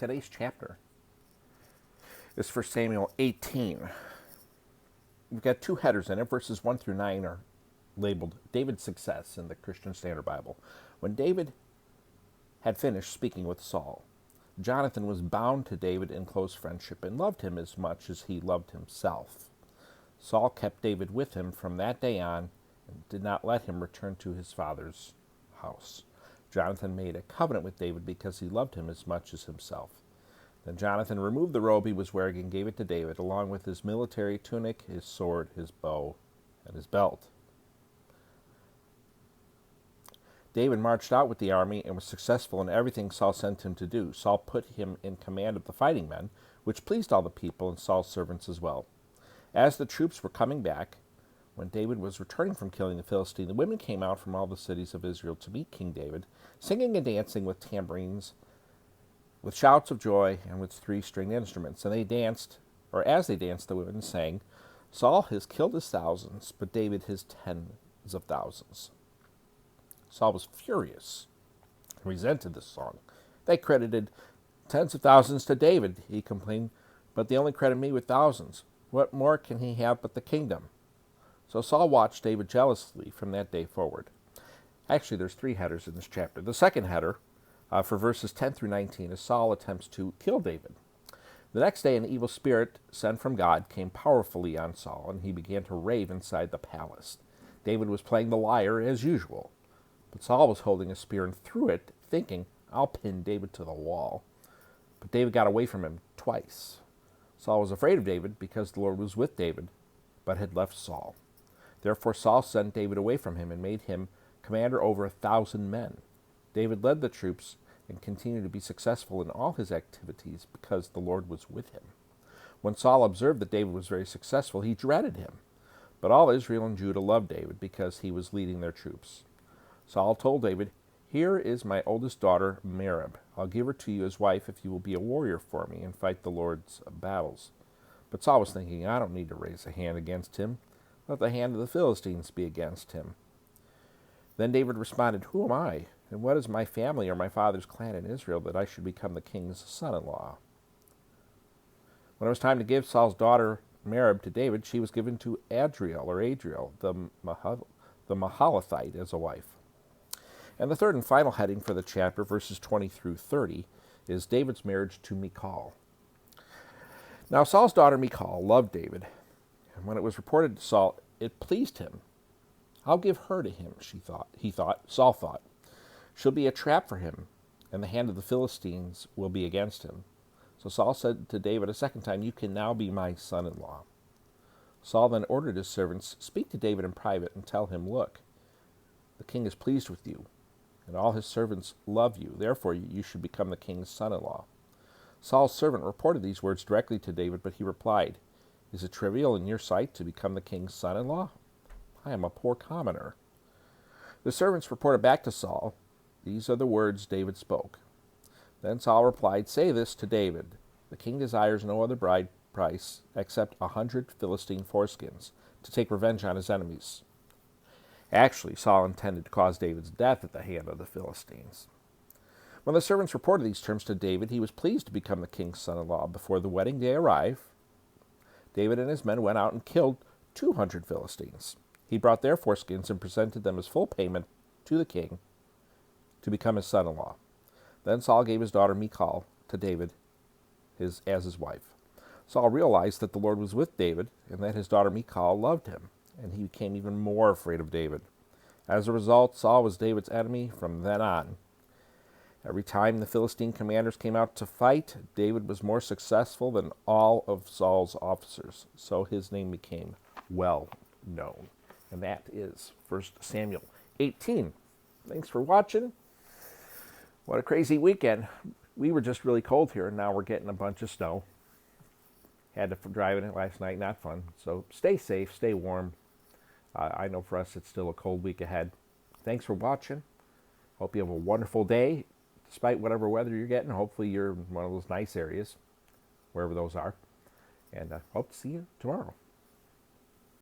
Today's chapter is 1 Samuel 18. We've got two headers in it. Verses 1 through 9 are labeled David's Success in the Christian Standard Bible. When David had finished speaking with Saul, Jonathan was bound to David in close friendship and loved him as much as he loved himself. Saul kept David with him from that day on and did not let him return to his father's house. Jonathan made a covenant with David because he loved him as much as himself. Then Jonathan removed the robe he was wearing and gave it to David, along with his military tunic, his sword, his bow, and his belt. David marched out with the army and was successful in everything Saul sent him to do. Saul put him in command of the fighting men, which pleased all the people and Saul's servants as well. As the troops were coming back, when David was returning from killing the Philistine, the women came out from all the cities of Israel to meet King David, singing and dancing with tambourines, with shouts of joy, and with three-stringed instruments. And they danced, or as they danced, the women sang, "Saul has killed his thousands, but David his tens of thousands." Saul was furious and resented this song. "They credited tens of thousands to David," he complained, "but they only credit me with thousands. What more can he have but the kingdom?" So Saul watched David jealously from that day forward. Actually, there's three headers in this chapter. The second header, for verses 10 through 19, is Saul attempts to kill David. The next day, an evil spirit sent from God came powerfully on Saul, and he began to rave inside the palace. David was playing the lyre as usual, but Saul was holding a spear and threw it, thinking, "I'll pin David to the wall." But David got away from him twice. Saul was afraid of David because the Lord was with David, but had left Saul. Therefore Saul sent David away from him and made him commander over 1,000 men. David led the troops and continued to be successful in all his activities because the Lord was with him. When Saul observed that David was very successful, he dreaded him. But all Israel and Judah loved David because he was leading their troops. Saul told David, "Here is my oldest daughter, Merab. I'll give her to you as wife if you will be a warrior for me and fight the Lord's battles." But Saul was thinking, "I don't need to raise a hand against him. Let the hand of the Philistines be against him." Then David responded, "Who am I, and what is my family or my father's clan in Israel that I should become the king's son-in-law?" When it was time to give Saul's daughter Merab to David, she was given to Adriel, the Mahalathite, as a wife. And the third and final heading for the chapter, verses 20 through 30, is David's marriage to Michal. Now Saul's daughter Michal loved David, and when it was reported to Saul, it pleased him. "I'll give her to him," Saul thought. "She'll be a trap for him, and the hand of the Philistines will be against him." So Saul said to David a second time, "You can now be my son-in-law." Saul then ordered his servants, "Speak to David in private and tell him, 'Look, the king is pleased with you, and all his servants love you. Therefore you should become the king's son-in-law.'" Saul's servant reported these words directly to David, but he replied, "Is it trivial in your sight to become the king's son-in-law? I am a poor commoner." The servants reported back to Saul, "These are the words David spoke." Then Saul replied, "Say this to David, 'The king desires no other bride price except 100 Philistine foreskins to take revenge on his enemies.'" Actually, Saul intended to cause David's death at the hand of the Philistines. When the servants reported these terms to David, he was pleased to become the king's son-in-law. Before the wedding day arrived, David and his men went out and killed 200 Philistines. He brought their foreskins and presented them as full payment to the king to become his son-in-law. Then Saul gave his daughter Michal to David as his wife. Saul realized that the Lord was with David and that his daughter Michal loved him, and he became even more afraid of David. As a result, Saul was David's enemy from then on. Every time the Philistine commanders came out to fight, David was more successful than all of Saul's officers, so his name became well known. And that is 1 Samuel 18. Thanks for watching. What a crazy weekend. We were just really cold here, and now we're getting a bunch of snow. Had to drive in it last night, not fun. So stay safe, stay warm. I know for us it's still a cold week ahead. Thanks for watching. Hope you have a wonderful day, despite whatever weather you're getting. Hopefully you're in one of those nice areas, wherever those are. And hope to see you tomorrow.